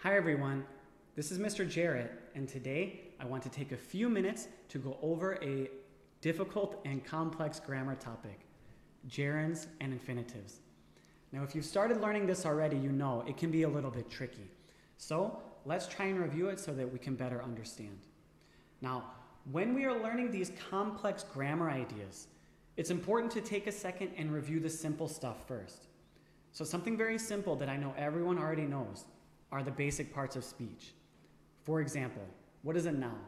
Hi everyone, this is Mr. Jarret, and today I want to take a few minutes to go over a difficult and complex grammar topic, gerunds and infinitives. Now if you've started learning this already, you know it can be a little bit tricky. So let's try and review it so that we can better understand. Now, when we are learning these complex grammar ideas, it's important to take a second and review the simple stuff first. So something very simple that I know everyone already knows are the basic parts of speech. For example, what is a noun?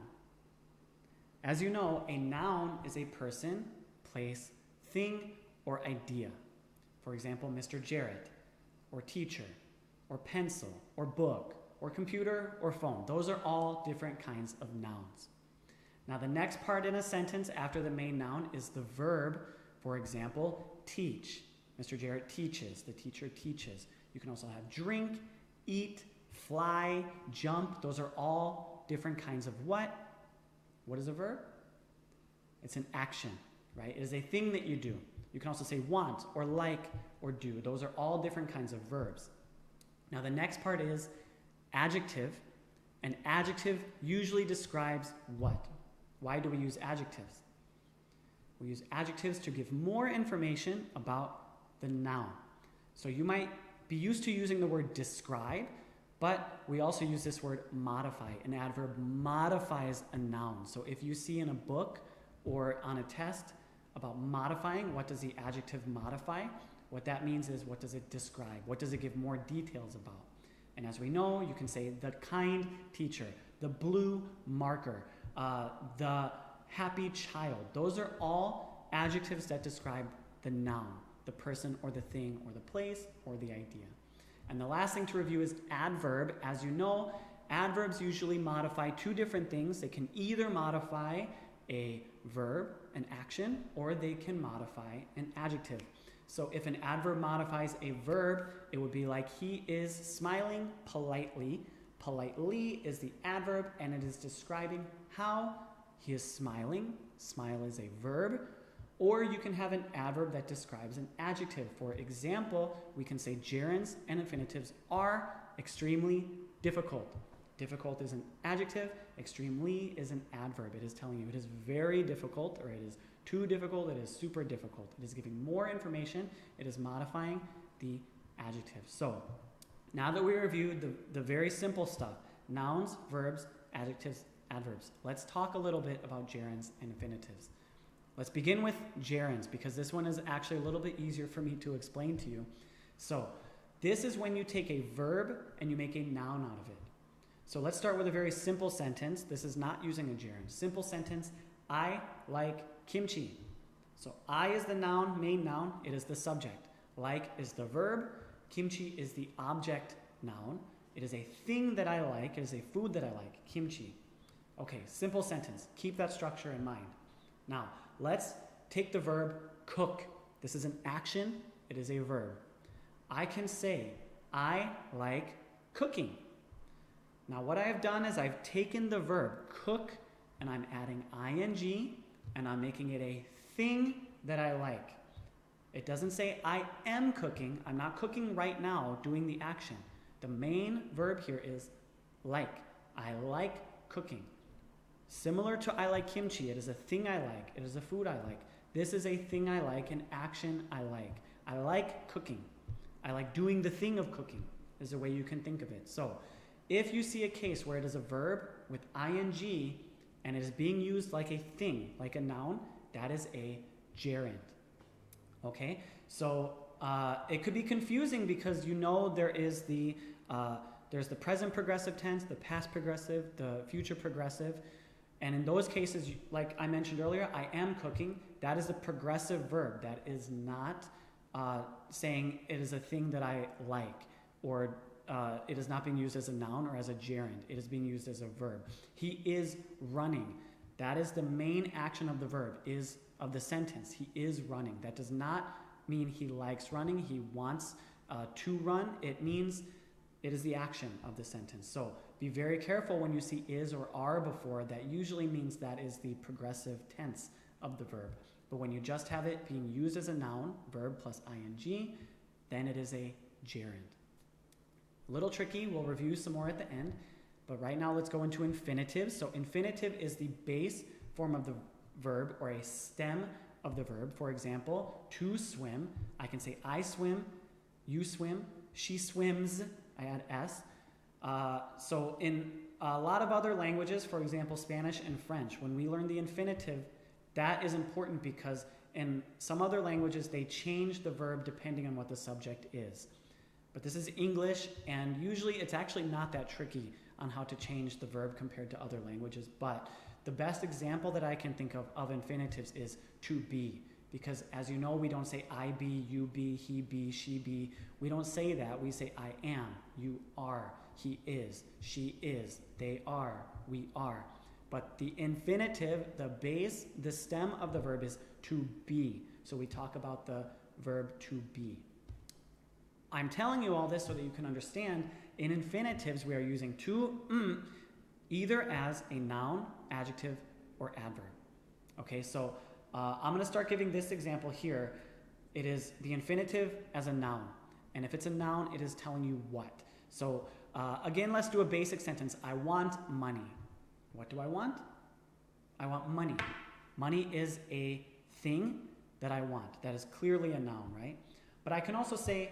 As you know, a noun is a person, place, thing, or idea. For example, Mr. Jarret, or teacher, or pencil, or book, or computer, or phone. Those are all different kinds of nouns. Now the next part in a sentence after the main noun is the verb. For example, teach. Mr. Jarret teaches, the teacher teaches. You can also have drink, eat, fly, jump. Those are all different kinds of what? What is a verb? It's an action, right? It is a thing that you do. You can also say want or like or do. Those are all different kinds of verbs. Now the next part is adjective. An adjective usually describes what? Why do we use adjectives? We use adjectives to give more information about the noun. So you might be used to using the word describe, but we also use this word modify. An adverb modifies a noun. So if you see in a book or on a test about modifying, what does the adjective modify? What that means is, what does it describe? What does it give more details about? And as we know, you can say the kind teacher, the blue marker, the happy child. Those are all adjectives that describe the noun, the person or the thing or the place or the idea. And the last thing to review is adverb. As you know, adverbs usually modify two different things. They can either modify a verb, an action, or they can modify an adjective. So if an adverb modifies a verb, it would be like he is smiling politely. Politely is the adverb, and it is describing how he is smiling. Smile is a verb. Or you can have an adverb that describes an adjective. For example, we can say gerunds and infinitives are extremely difficult. Difficult is an adjective. Extremely is an adverb. It is telling you it is very difficult, or it is too difficult, it is super difficult. It is giving more information. It is modifying the adjective. So now that we reviewed the very simple stuff, nouns, verbs, adjectives, adverbs, let's talk a little bit about gerunds and infinitives. Let's begin with gerunds, because this one is actually a little bit easier for me to explain to you. So this is when you take a verb and you make a noun out of it. So let's start with a very simple sentence. This is not using a gerund. Simple sentence, I like kimchi. So I is the noun, main noun. It is the subject. Like is the verb. Kimchi is the object noun. It is a thing that I like. It is a food that I like, kimchi. Okay, simple sentence. Keep that structure in mind. Now, let's take the verb cook. This is an action. It is a verb. I can say, I like cooking. Now, what I have done is I've taken the verb cook and I'm adding ing and I'm making it a thing that I like. It doesn't say I am cooking. I'm not cooking right now doing the action. The main verb here is like. I like cooking. Similar to I like kimchi, it is a thing I like. It is a food I like. This is a thing I like, an action I like. I like cooking. I like doing the thing of cooking is a way you can think of it. So if you see a case where it is a verb with ing and it is being used like a thing, like a noun, that is a gerund. Okay, so it could be confusing because you know there's the present progressive tense, the past progressive, the future progressive. And in those cases, like I mentioned earlier, I am cooking. That is a progressive verb. That is not saying it is a thing that I like, or it is not being used as a noun or as a gerund. It is being used as a verb. He is running. That is the main action of the verb, is of the sentence. He is running. That does not mean he likes running. He wants to run. It means it is the action of the sentence. So be very careful when you see is or are before. That usually means that is the progressive tense of the verb. But when you just have it being used as a noun, verb plus ing, then it is a gerund. A little tricky, we'll review some more at the end, but right now let's go into infinitives. So infinitive is the base form of the verb or a stem of the verb. For example, to swim, I can say I swim, you swim, she swims, I add S. So in a lot of other languages, for example, Spanish and French, when we learn the infinitive, that is important because in some other languages, they change the verb depending on what the subject is. But this is English, and usually it's actually not that tricky on how to change the verb compared to other languages. But the best example that I can think of infinitives is to be. Because as you know, we don't say I be, you be, he be, she be. We don't say that. We say I am, you are, he is, she is, they are, we are. But the infinitive, the base, the stem of the verb is to be. So we talk about the verb to be. I'm telling you all this so that you can understand in infinitives we are using to either as a noun, adjective, or adverb. Okay, so I'm going to start giving this example here. It is the infinitive as a noun. And if it's a noun, it is telling you what. So again, let's do a basic sentence. I want money. What do I want? I want money. Money is a thing that I want. That is clearly a noun, right? But I can also say,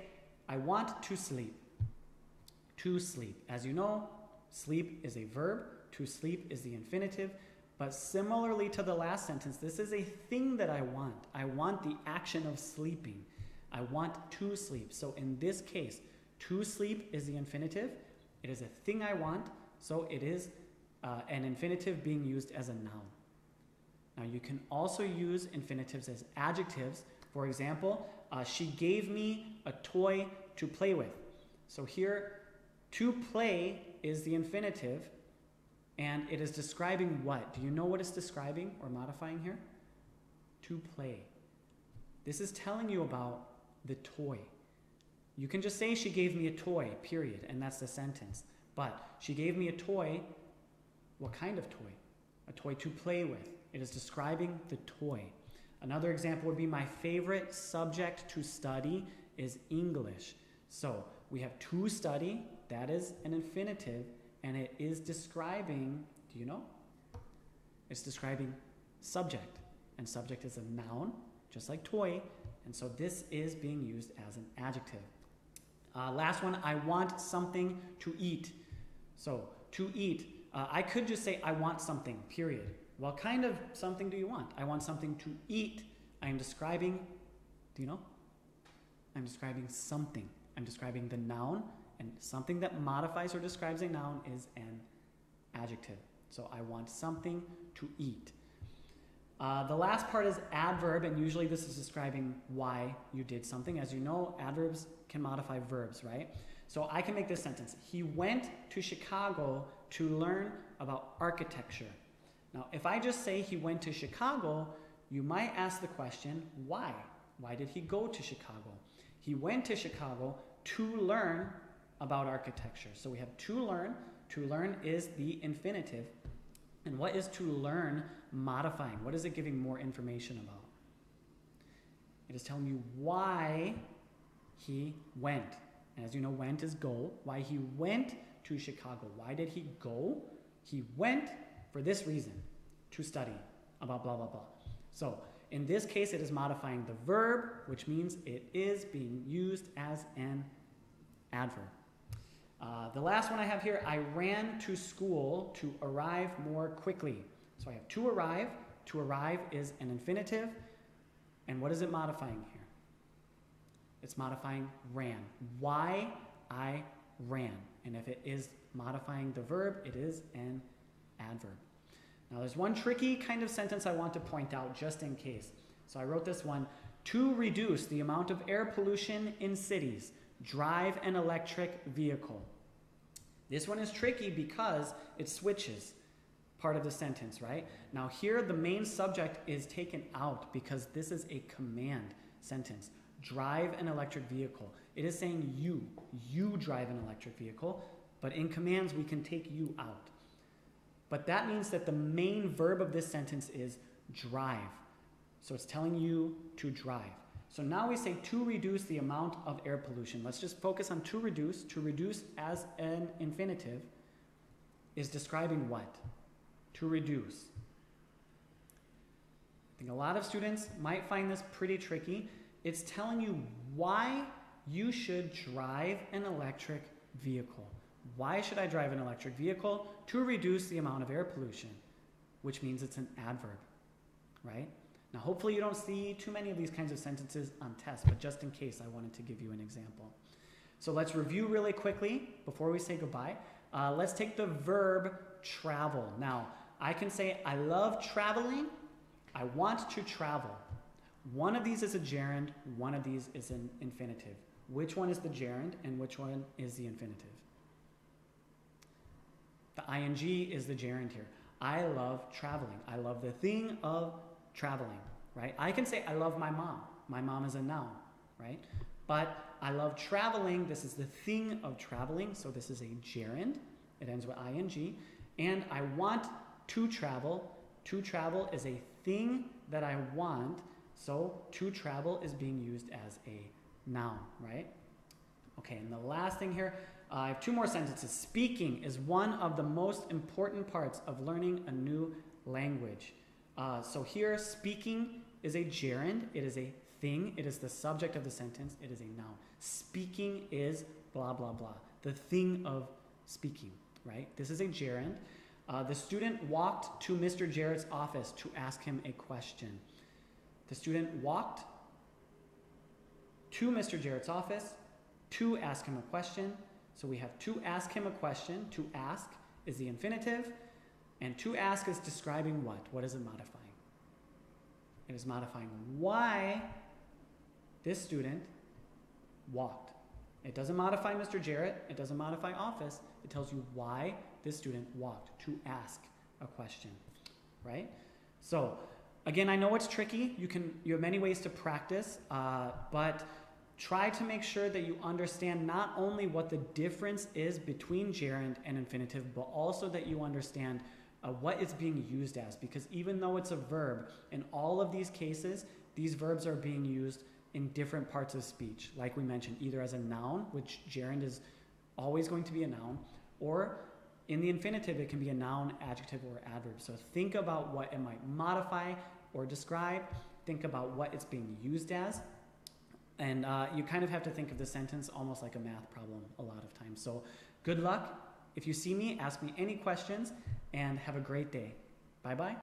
I want to sleep. To sleep. As you know, sleep is a verb. To sleep is the infinitive. But similarly to the last sentence, this is a thing that I want. I want the action of sleeping. I want to sleep. So in this case, to sleep is the infinitive. It is a thing I want. So it is an infinitive being used as a noun. Now you can also use infinitives as adjectives. For example, she gave me a toy to play with. So here, to play is the infinitive, and it is describing what? Do you know what it's describing or modifying here? To play. This is telling you about the toy. You can just say she gave me a toy, period, and that's the sentence. But she gave me a toy. What kind of toy? A toy to play with. It is describing the toy. Another example would be my favorite subject to study is English. So we have to study, that is an infinitive, and it is describing, do you know? It's describing subject, and subject is a noun, just like toy, and so this is being used as an adjective. Last one, I want something to eat. So to eat, I could just say I want something, period. What kind of something do you want? I want something to eat. I am describing, do you know? I'm describing something. I'm describing the noun, and something that modifies or describes a noun is an adjective. So I want something to eat. The last part is adverb, and usually this is describing why you did something. As you know, adverbs can modify verbs, right? So I can make this sentence. He went to Chicago to learn about architecture. Now, if I just say he went to Chicago, you might ask the question, why? Why did he go to Chicago? He went to Chicago to learn about architecture. So we have to learn. To learn is the infinitive. And what is to learn modifying? What is it giving more information about? It is telling you why he went. And as you know, went is go. Why he went to Chicago. Why did he go? He went for this reason, to study about blah, blah, blah. So in this case, it is modifying the verb, which means it is being used as an adverb. The last one I have here, I ran to school to arrive more quickly. So I have to arrive. To arrive is an infinitive. And what is it modifying here? It's modifying ran. Why I ran. And if it is modifying the verb, it is an adverb. Now there's one tricky kind of sentence I want to point out just in case. So I wrote this one, to reduce the amount of air pollution in cities, drive an electric vehicle. This one is tricky because it switches part of the sentence, right? Now here the main subject is taken out because this is a command sentence. Drive an electric vehicle. It is saying you drive an electric vehicle, but in commands we can take you out. But that means that the main verb of this sentence is drive. So it's telling you to drive. So now we say to reduce the amount of air pollution. Let's just focus on to reduce. To reduce as an infinitive is describing what? To reduce. I think a lot of students might find this pretty tricky. It's telling you why you should drive an electric vehicle. Why should I drive an electric vehicle? To reduce the amount of air pollution, which means it's an adverb, right? Now, hopefully you don't see too many of these kinds of sentences on tests, but just in case, I wanted to give you an example. So let's review really quickly before we say goodbye. Let's take the verb travel. Now, I can say, I love traveling. I want to travel. One of these is a gerund, one of these is an infinitive. Which one is the gerund and which one is the infinitive? The ing is the gerund here. I love traveling. I love the thing of traveling, right? I can say I love my mom. My mom is a noun, right? But I love traveling. This is the thing of traveling. So this is a gerund. It ends with ing. And I want to travel. To travel is a thing that I want. So to travel is being used as a noun, right? Okay, and the last thing here, I have two more sentences. Speaking is one of the most important parts of learning a new language. So here, speaking is a gerund. It is a thing. It is the subject of the sentence. It is a noun. Speaking is blah, blah, blah. The thing of speaking, right? This is a gerund. The student walked to Mr. Jarrett's office to ask him a question. The student walked to Mr. Jarrett's office to ask him a question. So we have to ask him a question. To ask is the infinitive. And to ask is describing what? What is it modifying? It is modifying why this student walked. It doesn't modify Mr. Jarret. It doesn't modify office. It tells you why this student walked to ask a question, right? So again, I know it's tricky. You have many ways to practice, but try to make sure that you understand not only what the difference is between gerund and infinitive, but also that you understand what it's being used as. Because even though it's a verb, in all of these cases, these verbs are being used in different parts of speech. Like we mentioned, either as a noun, which gerund is always going to be a noun, or in the infinitive, it can be a noun, adjective, or adverb. So think about what it might modify or describe. Think about what it's being used as. And you kind of have to think of the sentence almost like a math problem a lot of times. So good luck. If you see me, ask me any questions, and have a great day. Bye-bye.